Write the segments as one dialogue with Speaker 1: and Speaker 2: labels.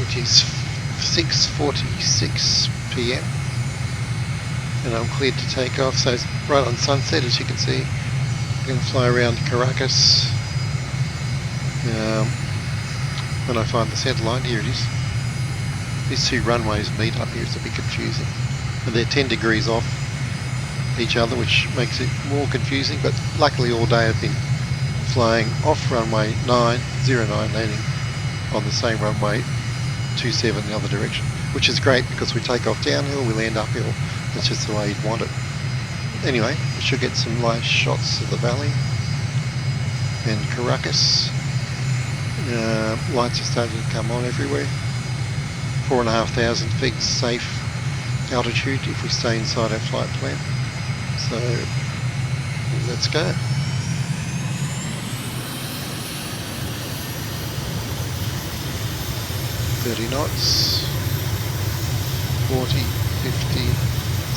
Speaker 1: It is 6:46 p.m. and I'm cleared to take off, so it's right on sunset as you can see. I'm going to fly around Caracas. When I find the centre line, here it is. These two runways meet up here, it's a bit confusing. And they're 10 degrees off each other, which makes it more confusing, but luckily all day I've been flying off runway 909, landing on the same runway 27 the other direction, which is great because we take off downhill, we land uphill. That's just the way you'd want it. Anyway, we should get some live shots of the valley and Caracas. Lights are starting to come on everywhere. 4,500 feet safe altitude if we stay inside our flight plan. So let's go. .30 knots, 40, 50,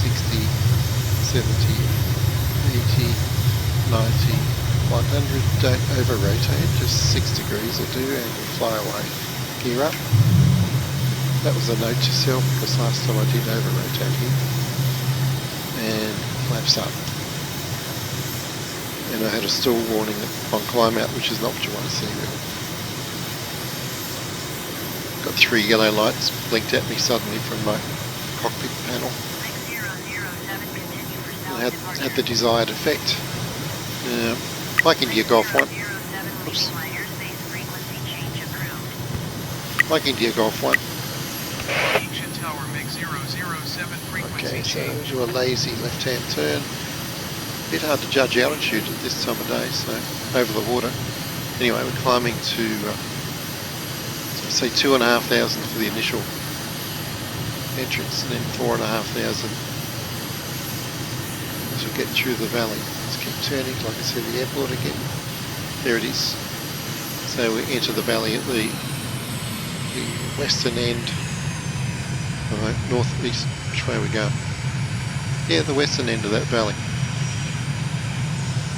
Speaker 1: 60, 70, 80, 90, 100. Don't over rotate, just 6 degrees will do, and you fly away. Gear up. That was a note to self because last time I did over rotate here. And flaps up. And I had a stall warning on climb out, which is not what you want to see really. Got 3 yellow lights blinked at me suddenly from my cockpit panel. And had the desired effect. Mike India Golf 1. Oops. Mike India Golf 1. Okay, so do a lazy left-hand turn. A bit hard to judge altitude at this time of day, so over the water. Anyway, we're climbing to say 2,500 for the initial entrance, and then 4,500 as we get through the valley. Let's keep turning, like I said, the airport again. There it is. So we enter the valley at the western end. Right, northeast, which way we go? Yeah, the western end of that valley.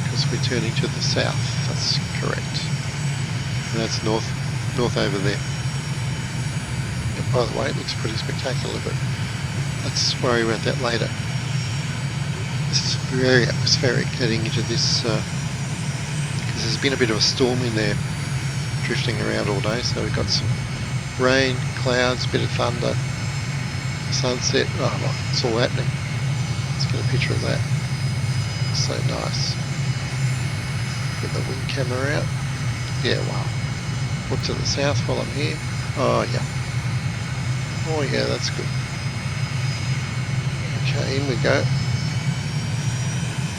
Speaker 1: Because we're turning to the south, that's correct. And that's north over there. And by the way, it looks pretty spectacular, but let's worry about that later. This is very atmospheric heading into this, because there's been a bit of a storm in there, drifting around all day, so we've got some rain, clouds, a bit of thunder. Sunset, oh well, it's all happening. Let's get a picture of that. So nice. Get the wing camera out. Yeah, wow. Look to the south while I'm here. Oh yeah. Oh yeah, that's good. Okay, in we go.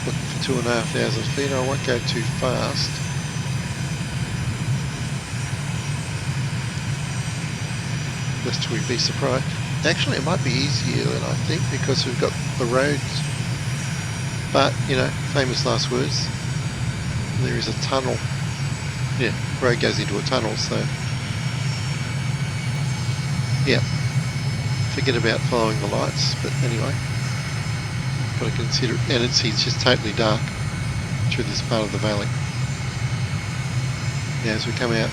Speaker 1: Looking for 2,500 feet. I won't go too fast. Lest we be surprised. Actually, it might be easier than I think because we've got the roads, but you know, famous last words, there is a tunnel. Yeah, road goes into a tunnel, so yeah, forget about following the lights, but anyway, got to consider it. And it's just totally dark through this part of the valley. Now as we come out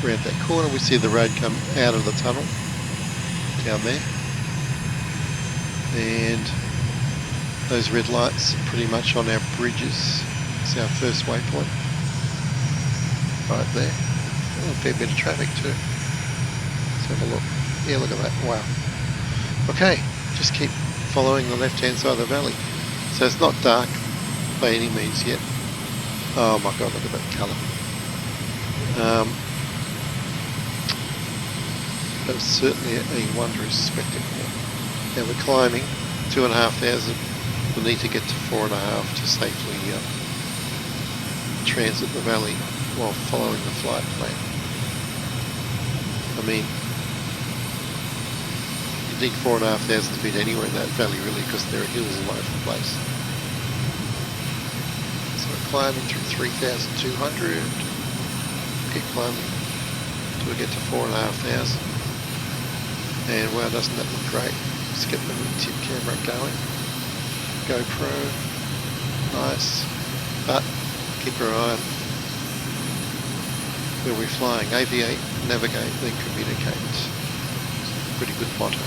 Speaker 1: around that corner, we see the road come out of the tunnel down there, and those red lights are pretty much on our bridges. It's our first waypoint right there. Oh, a fair bit of traffic too. Let's have a look. Yeah, look at that. Wow. Okay, just keep following the left hand side of the valley. So it's not dark by any means yet. Oh my god, look at that colour. But it's certainly a wondrous spectacle. Now we're climbing 2,500. We'll need to get to 4,500 to safely transit the valley while following the flight plan. I mean, you need 4,500 feet anywhere in that valley really, because there are hills all over the place. So we're climbing through 3,200. Keep climbing until we get to 4,500. And wow, doesn't that look great? Let's get the tip camera going. GoPro, nice. But keep your eye on where we're flying. Aviate, navigate, then communicate. Pretty good motto.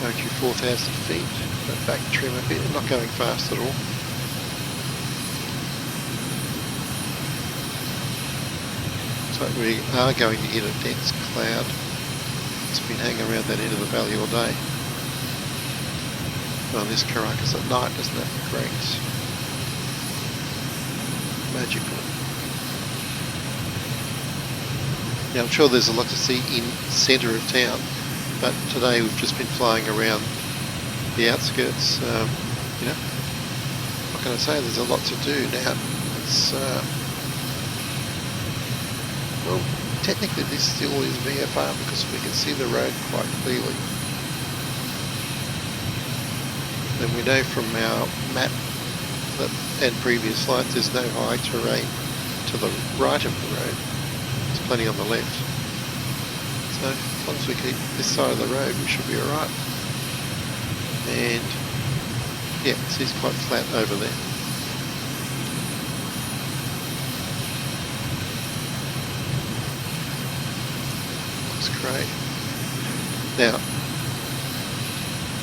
Speaker 1: Going through 4,000 feet, but back trim a bit, not going fast at all. So we are going to hit a dense cloud. It's been hanging around that end of the valley all day. Oh, this Caracas at night, isn't that great? Magical. Now I'm sure there's a lot to see in the centre of town, but today we've just been flying around the outskirts. You know, what can I say? There's a lot to do now. It's well, technically this still is VFR because we can see the road quite clearly. And we know from our map that, and previous slides, there's no high terrain to the right of the road. There's plenty on the left. So as long as we keep this side of the road, we should be alright. And yeah, it seems quite flat over there. Looks great. Now,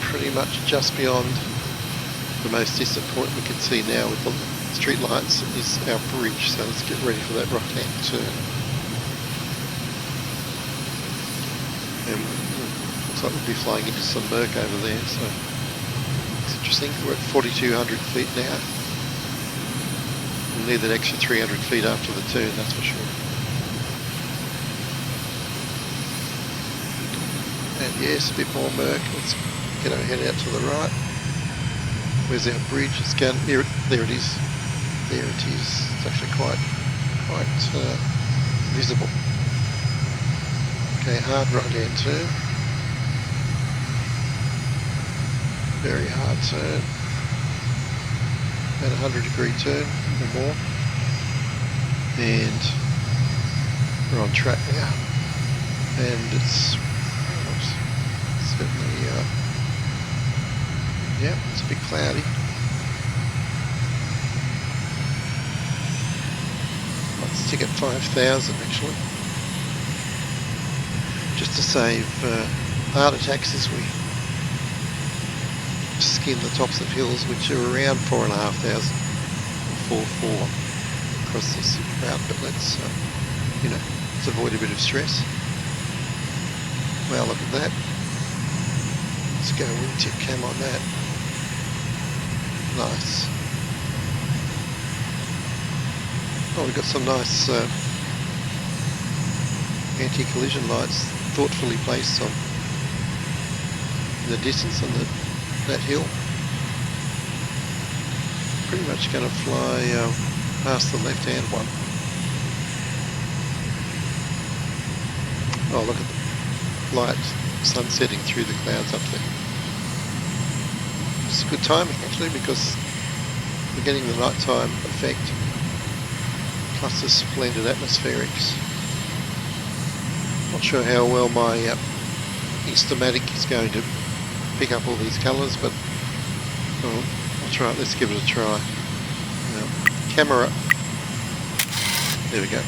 Speaker 1: pretty much just beyond the most distant point we can see now with the street lights is our bridge, so let's get ready for that right hand turn. And looks like we'll be flying into some murk over there, so it's interesting. We're at 4,200 feet now. We'll need that extra 300 feet after the turn, that's for sure. And yes, a bit more murk. Let's get our head out to the right. Where's our bridge? It's down there. There it is. There it is. It's actually quite visible. Okay, hard right-hand turn. Very hard turn. About 100-degree turn or more. And we're on track now. And it's certainly. Yeah, it's a bit cloudy. Let's stick at 5,000 actually. Just to save heart attacks as we skin the tops of hills, which are around 4,500 or 4,400 across this route. But let's, you know, let's avoid a bit of stress. Well, look at that. Let's go wingtip cam on that. Nice. Oh, we've got some nice anti-collision lights thoughtfully placed on in the distance on that hill. Pretty much going to fly past the left-hand one. Oh, look at the light sun setting through the clouds up there. It's good timing actually because we're getting the nighttime effect plus the splendid atmospherics. Not sure how well my Instamatic is going to pick up all these colours, but I'll try it. Let's give it a try. Camera. There we go.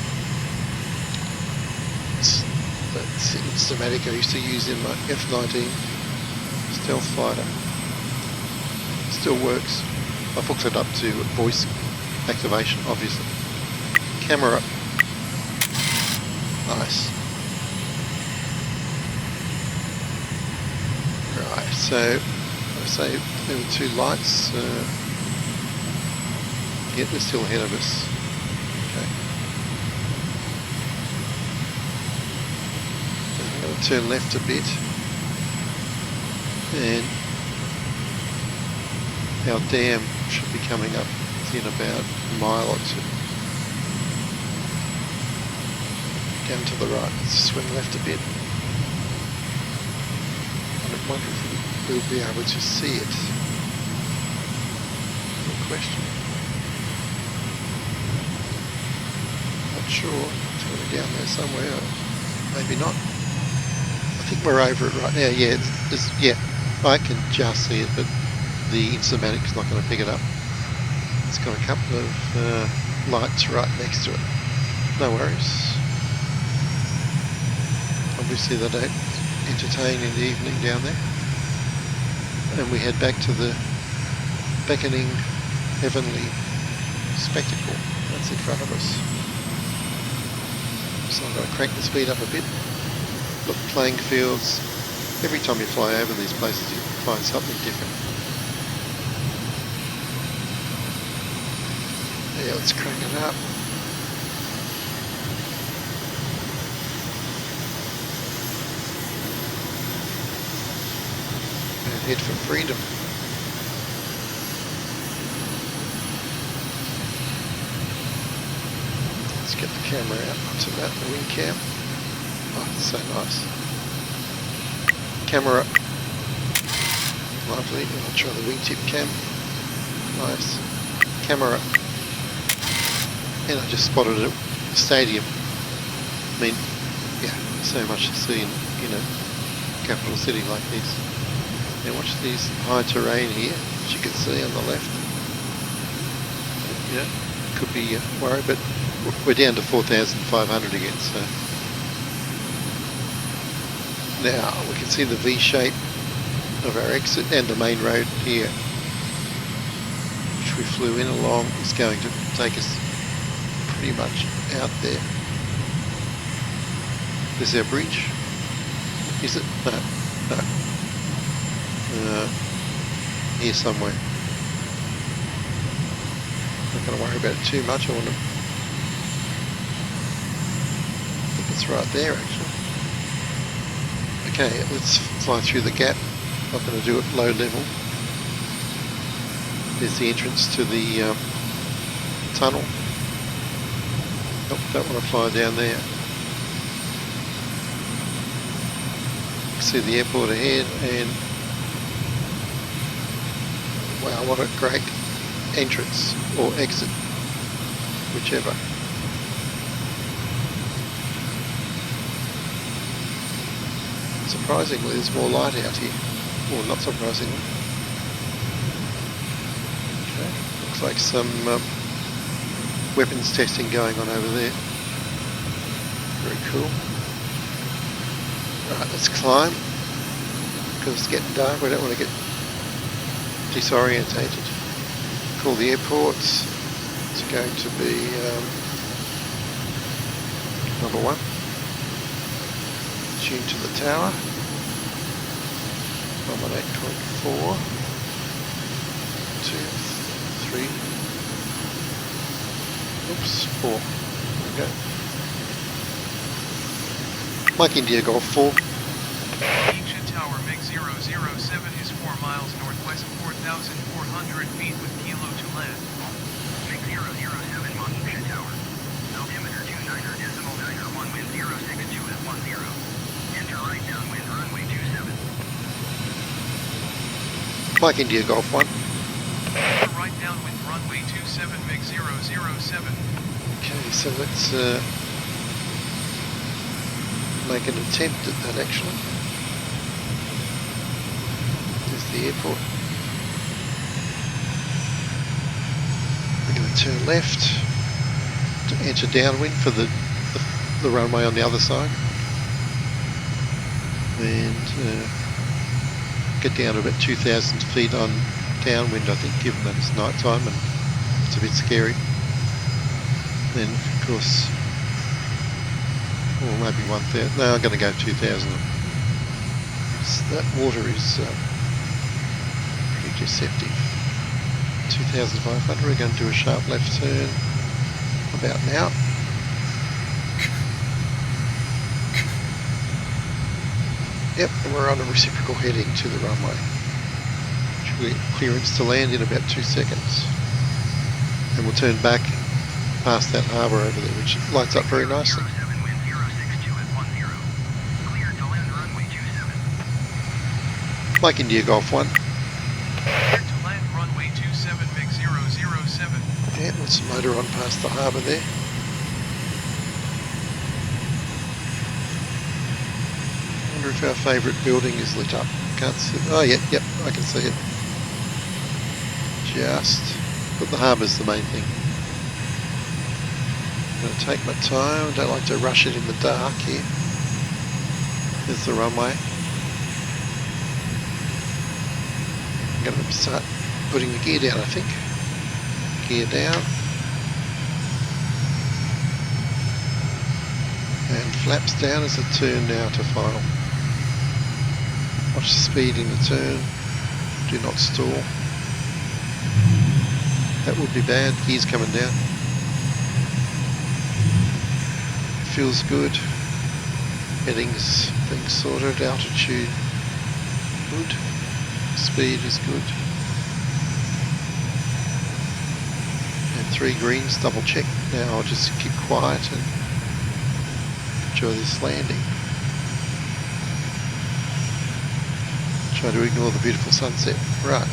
Speaker 1: That's Instamatic I used to use in my F-19 stealth fighter. Still works. I've hooked it up to voice activation, obviously. Camera. Nice. Right, so I say there were two lights. Yeah, they're still ahead of us. Okay. I'm going to turn left a bit. And our dam should be coming up within about a mile or two. Down to the right, let's swing left a bit. I wonder if we'll be able to see it. Good question. Not sure. It's going to be down there somewhere. Or maybe not. I think we're over it right now. Yeah, yeah, I can just see it, but the Instamatic's not going to pick it up. It's got a couple of lights right next to it. no worries. Obviously they don't entertain in the evening down there. And we head back to the beckoning heavenly spectacle that's in front of us. So I'm going to crank the speed up a bit. Look, playing fields. Every time you fly over these places you find something different. Yeah, let's crank it up. And head for freedom. Let's get the camera out onto that, the wing cam. Oh, it's so nice. Camera. Lovely. And I'll try the wingtip cam. Nice. Camera. And I just spotted a stadium. I mean, yeah, so much to see in a capital city like this. Now watch these high terrain here, as you can see on the left. You know, could be worried, but we're down to 4,500 again, so. Now we can see the V shape of our exit and the main road here, which we flew in along, is going to take us pretty much out there. There's our bridge. Is it? No. No. Here somewhere. Not going to worry about it too much. I want to. I think it's right there actually. Okay, let's fly through the gap. Not going to do it low level. There's the entrance to the tunnel. Nope, don't want to fly down there. See the airport ahead, and wow, what a great entrance or exit, whichever. Surprisingly, there's more light out here. Well, not surprisingly. Okay, looks like some weapons testing going on over there. Very cool. Right, let's climb. Because it's getting dark, we don't want to get disorientated. Call the airports. It's going to be number 1. Tune to the tower. 118.4. 2, 3. Oops, 4. There we go. Mike India Golf 4.
Speaker 2: Ancient Tower MiG-007 is 4 miles northwest, 4,400 feet with kilo to land. MiG-007 on Ancient Tower. Altimeter 29.991, wind 062 at 10. Enter right downwind runway 27.
Speaker 1: Mike India Golf 1.
Speaker 2: Enter right downwind runway 27, MiG-007.
Speaker 1: Okay, so let's make an attempt at that actually. There's the airport. We're going to turn left to enter downwind for the runway on the other side. And get down to about 2,000 feet on downwind, I think, given that it's night time and it's a bit scary. Then, of course, or maybe 1,000. No, I'm going to go 2,000. That water is pretty deceptive. 2,500. We're going to do a sharp left turn about now. Yep, and we're on a reciprocal heading to the runway. Which we get clearance to land in about 2 seconds. And we'll turn back past that harbour over there, which lights up very nicely. Mike India Golf 1.
Speaker 2: Clear to land runway 27, MiG-007.
Speaker 1: Yeah, let's motor on past the harbour there. I wonder if our favourite building is lit up. Can't see. Oh, yep, I can see it. But the harbour's the main thing. Gonna take my time, don't like to rush it in the dark here. There's the runway. I'm gonna start putting the gear down, I think. Gear down. And flaps down as I turn now to final. Watch the speed in the turn. Do not stall. That would be bad. Gears coming down. Feels good. Headings being sorted. Altitude good. Speed is good. And 3 greens, double check. Now I'll just keep quiet and enjoy this landing. Try to ignore the beautiful sunset. Right.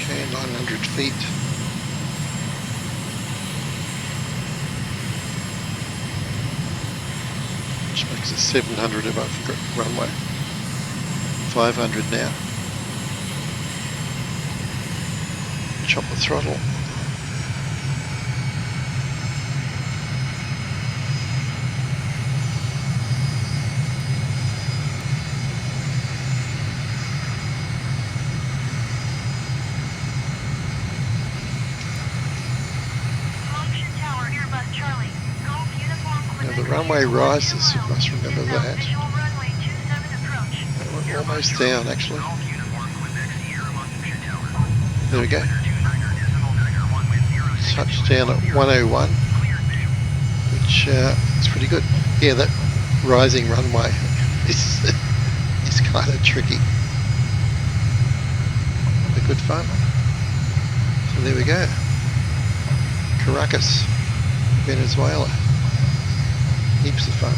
Speaker 1: Okay, 900 feet. Which makes it 700 above the runway. 500 now. Chop the throttle. Now the runway rises, you must remember that. We're almost down actually. There we go. Touchdown at 101, which is pretty good. Yeah, that rising runway is kind of tricky, but good fun. So there we go. Caracas, Venezuela. Heaps of fun.